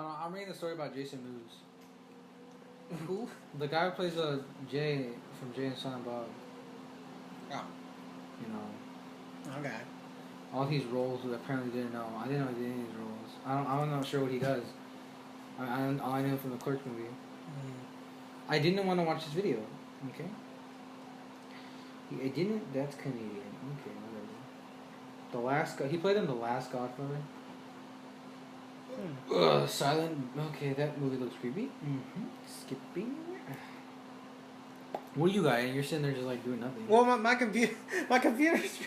I'm reading the story about Jason Mewes. Who? The guy who plays Jay from Jay and Silent Bob. Oh. You know, Okay. all these roles we apparently didn't know. I didn't know he did any of these roles. I'm not sure what he does. All I knew from the Clerks movie. I didn't want to watch this video. Okay. I didn't. That's Canadian. Okay, whatever. The last. He played in The Last Godfather. Silent. Okay, that movie looks creepy. Skipping. What do you got? And you're sitting there just like doing nothing. Well, my computer's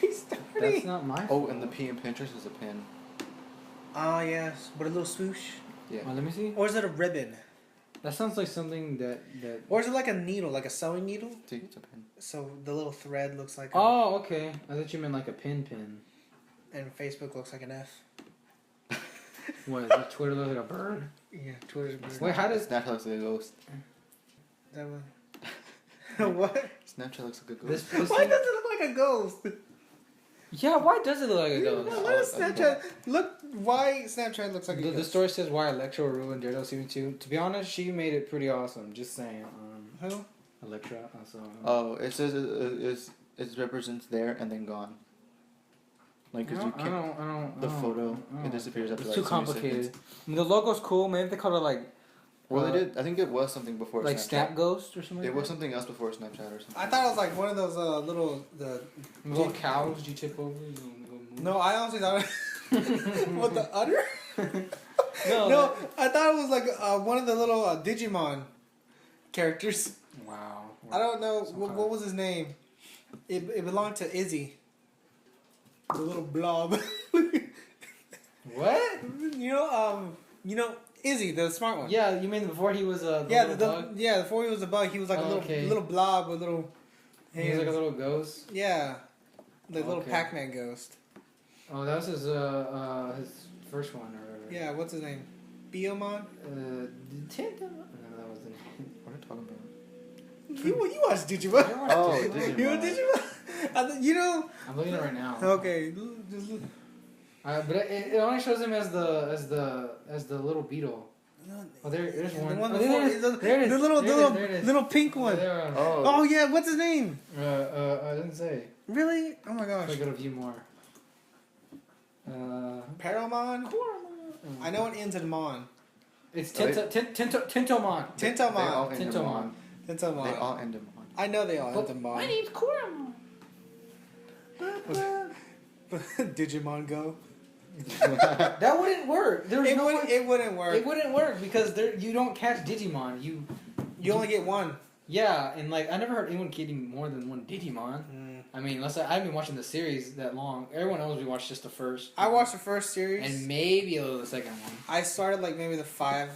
restarting. That's not my fault. Oh, and the P in Pinterest is a pin. Ah, yes. But a little swoosh. Yeah. Let me see. Or is it a ribbon? That sounds like something that. Or is it like a needle, like a sewing needle? I think it's a pin. So the little thread looks like. Oh, okay. I thought you meant like a pin. And Facebook looks like an F. What? Does Twitter look like a bird? Yeah, Twitter's bird. Wait, how does Snapchat looks like a ghost. That one. What? Snapchat looks like a this ghost. pussy? Why does it look like a ghost? Yeah, why does it look like a ghost? Why does Snapchat look? Why Snapchat looks like a The ghost? story says why Electra ruined Daredevil season 2. To be honest, she made it pretty awesome. Just saying. Who? Electra. Also. Oh, it says it represents there and then gone. Like, cause you can't. The photo it disappears after It's like too 20 complicated. seconds. I mean, the logo's cool. Maybe they called it like. Well, they did. I think it was something before. Like Snapchat. Snap Ghost or something. It like was that? something else before Snapchat or something. I thought it was like one of those little Little cows you tip over. No, I honestly thought. What, the udder? No. No, I thought it was like one of the little Digimon characters. Wow. I don't know what was his name. It belonged to Izzy. The little blob. What? You know Izzy, the smart one. Yeah, you mean before he was a Yeah, bug? before he was a bug, he was like a little blob with little. He was like a little ghost. Yeah, the little Okay. Pac-Man ghost. Oh, that was his first one or whatever. Yeah, what's his name? Biomon. Tintin. No, that was the name. What are you talking about? You watched Digimon? Oh, Digimon. You watched Digimon? You know. I'm looking at it right now. Okay, just look. But it only shows him as the little beetle. Oh, there's one. The one Oh, before, there it is. There it is. the There it is. little pink one. There. Oh. Oh yeah, what's his name? I didn't say. Really? Oh my If gosh. I go to view more. Paramon? I know it ends in Mon. It's Oh, Tintomon. They all Tintomon. end in Tintomon. Mon. They Tintomon. all end in Mon. I know they all end in Mon. My name's Kuramon. Digimon Go. That wouldn't work. There's It no wouldn't. way- It wouldn't work. It wouldn't work because you don't catch Digimon. You You only get one. yeah, and like I never heard anyone getting more than one Digimon. I mean, unless I haven't been watching the series that long. Everyone knows we watched just the first. I watched the first series. and maybe a little the second one. I started like maybe the 5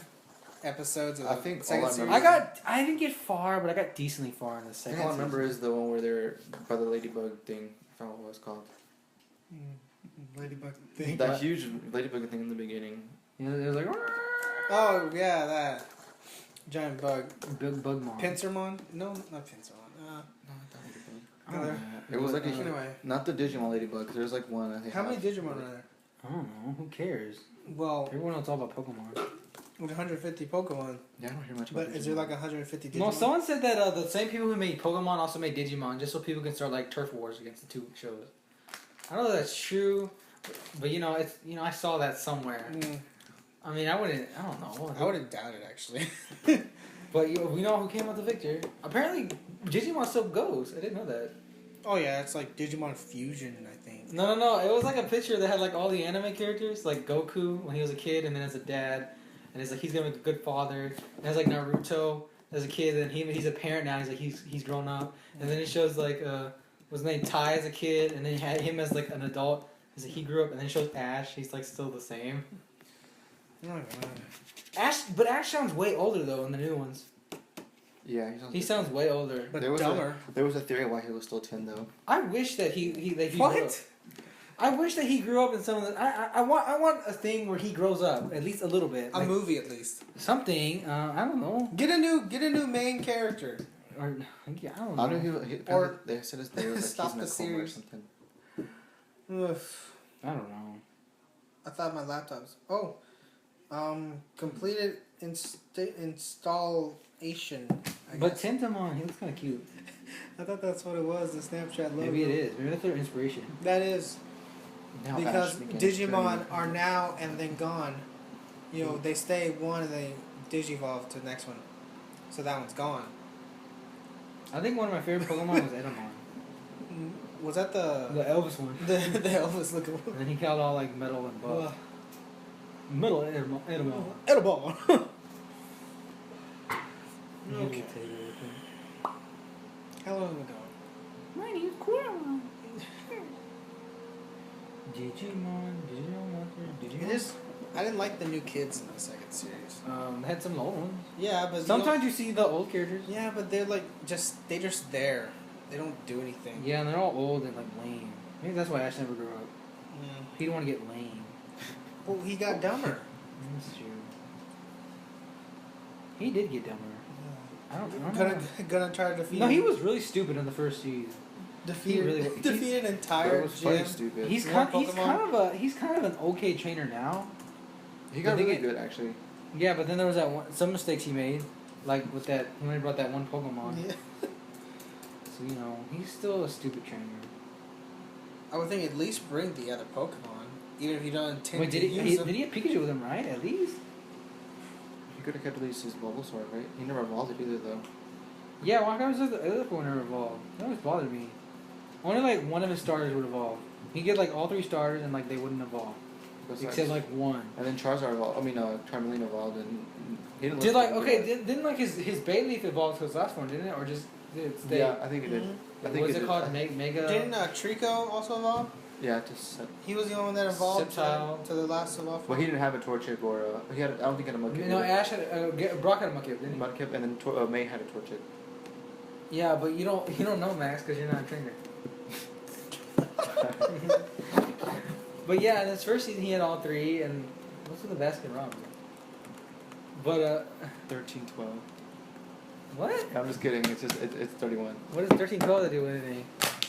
episodes of I the think second all I series. remember- I didn't get far, but I got decently far in the I second. think all I remember is the one where they're by the ladybug thing. I forgot what it was called. Ladybug thing. That huge ladybug thing in the beginning. You know, they're like Oh yeah, that giant bug. big Bugmon. Pincermon? No, not Pincermon. No, not that ladybug. I don't know. It was like a Anyway, not the Digimon ladybug. 'Cause there's like one. I think. how many Digimon are there? I don't know. Who cares? Well, Everyone knows all about Pokemon. 150 Pokemon. Yeah, I don't hear much about. But is there like 150 Digimon? No, someone said that the same people who made Pokemon also made Digimon, just so people can start like turf wars against the two shows. I don't know if that's true, but I saw that somewhere. I mean, I don't know. I wouldn't doubt it actually. But we know who came out the victor. Apparently, Digimon still goes. I didn't know that. Oh yeah, it's like Digimon Fusion, I think. No. It was like a picture that had like all the anime characters, like Goku when he was a kid, and then as a dad, and it's like he's gonna be a good father. And it's like Naruto as a kid, and he's a parent now. He's like he's grown up, and then it shows like what's his name, Ty as a kid, and then he had him as like an adult. As he grew up, and then it shows Ash. He's like still the same. Oh my god. Ash sounds way older though in the new ones. Yeah, He sounds way older. But There was dumber. There was a theory why he was still 10 though. I wish that he What? grew up. I wish that he grew up in some of the. I want a thing where he grows up at least a little bit. A movie at least. Something. I don't know. Get a new main character. Or yeah, I don't know. I know Or- they said his name was like Stop he's in a the coma or series. something. Ugh. I don't know. I thought my laptop's. Oh. Completed installation. I But guess. Tentamon, he looks kind of cute. I thought that's what it was. The Snapchat logo. Maybe it is. Maybe that's their inspiration. That is Now because Ash begins Digimon journey. are now and then gone. You know, they stay one and they digivolve to the next one. So that one's gone. I think one of my favorite Pokemon was Edamon. Was that the Elvis one. the Elvis looking one? And then he got all like metal and buff. Metal Edamon. Edible. He Okay. would take everything. How long ago? My name's Quirrell. Digimon. It is. I didn't like the new kids in the second series. They had some old ones. Yeah, but Sometimes you see the old characters. yeah, but they're like they're just there. They don't do anything. Yeah, and they're all old and like lame. Maybe that's why Ash never grew up. Yeah. He didn't want to get lame. Well, he got dumber. That's true. He did get dumber. I don't know. Gonna try to defeat. No, he him. was really stupid in the first season. defeated really- defeated an That entire was funny gym. stupid. He's More kind Pokemon? of an okay trainer now. He got I think really it- good actually. Yeah, but then there was some mistakes he made, like with that when he brought that one Pokemon. Yeah. So you know he's still a stupid trainer. I would think at least bring the other Pokemon, even if you don't intend Wait, to did use them. he have Pikachu with him, right? At least. He could have kept at least his Bulbasaur, right? He never evolved it either though. Yeah, why can't the other Pokemon never evolve? That always bothered me. Only like one of his starters would evolve. He'd get like all 3 starters and like they wouldn't evolve. Besides- Except like one. And then Charizard evolved. Charmeleon evolved, and he didn't. Did look like good. okay? Didn't like his Bayleaf evolve to his last one, didn't it? Or just did it stay? Yeah, I think it did. Mhm. I think What's it did. called? Mega. Didn't Trico also evolve? Yeah, just. He was the only one that evolved Sceptile. to the last evolve. Well, he didn't have a Torchic or he had. I don't think he had a Mudkip. No, Ash had Brock had a Mudkip, didn't he? Mudkip, and then May had a Torchic. Yeah, but you don't know Max because you're not a trainer. But yeah, in his first season he had all 3, and what's with the Baskin Robbins? But 13, 12. what? I'm just kidding. It's just it's 31. What does 13-12 to do with anything?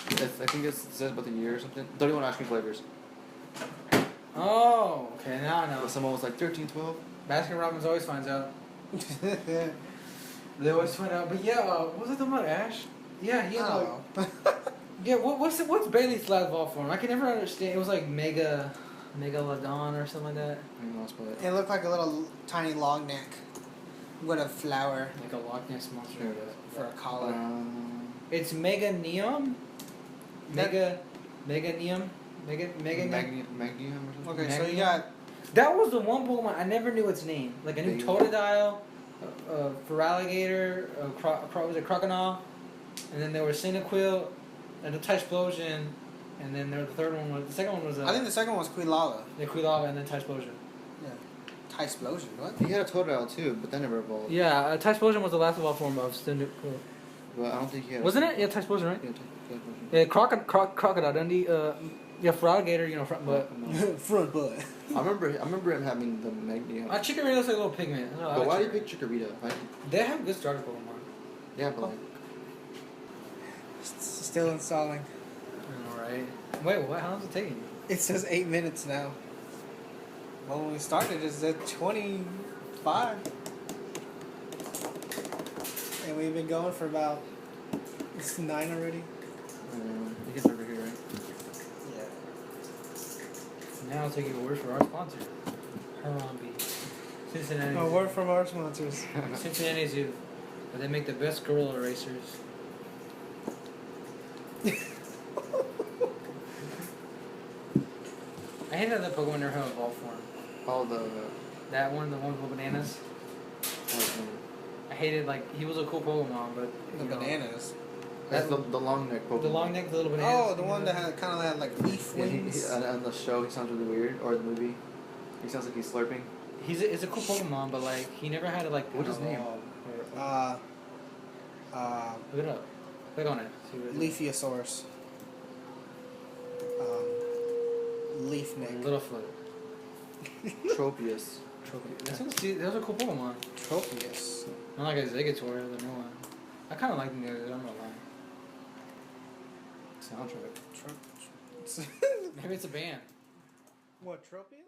I think it says about the year or something. 31 ice cream flavors. Oh, okay, now I know. But someone was like 13, 12. Baskin Robbins always finds out. They always find out. But yeah, what was it talking about Ash? Yeah, he had like, yeah. What's Bailey's last evolve form? I can never understand. It was like Megalodon or something like that. I lost by it. It looked like a little tiny long neck with a flower Like a Loch Ness monster. There it is. for a collar. It's Mega Neom. Mega Neom. Mega Neom. Magnium or something. Okay, so Magneton? you got That was the one Pokemon I never knew its name. Like I knew Baby. Totodile, Feraligatr, was it Crocodile, and then there was Cyndaquil, and the Typhlosion, and then the second one was I think the second one was Quilava. the Quilava, and then Typhlosion. Yeah. Typhlosion, what? He had a Totodile too, but that never evolved. Yeah, Typhlosion was the last evolved form of Cyndaquil. But I don't think he had. Wasn't it? Yeah, Typhlosion, right? Yeah, Yeah, Crocodile, Dundee, yeah, Feraligatr, but Front butt. I remember him having the Magnium. Chikorita looks like a little pigment. I don't know, I But like why do you Chikorita. pick Chikorita? Right? They have good starter Pokemon. Yeah, but like, Still installing. I know, right? Wait, what? How long is it taking? It says 8 minutes now. Well, when we started, it said 25. And we've been going for about... It's 9 already? you get over here, right? Yeah. Now I'll take a word for our sponsor, Harambe. Cincinnati. A word from our sponsors. Cincinnati Zoo. But they make the best gorilla racers. I hate that the Pokemon never have evolved form. Oh, the That one, the one with bananas. I hated, like, he was a cool Pokemon, but. The you know, bananas. that's the long neck Pokemon. The long neck, the little bananas. Oh, the one that had kind of had like leaf Yeah, wings. on the show he sounds really weird, or the movie, he sounds like he's slurping. It's a cool Pokemon, but, like, he never had to, like. What's his name? Look it up. Click on it. See what it is. Leafiosaurus. Leaf neck. Littlefoot. Tropius. Those are cool Pokemon. Tropius. Not like a Zigzator, the new one. I kind of like them, I'm not lying. Soundtrack. Maybe it's a band. What, Tropius?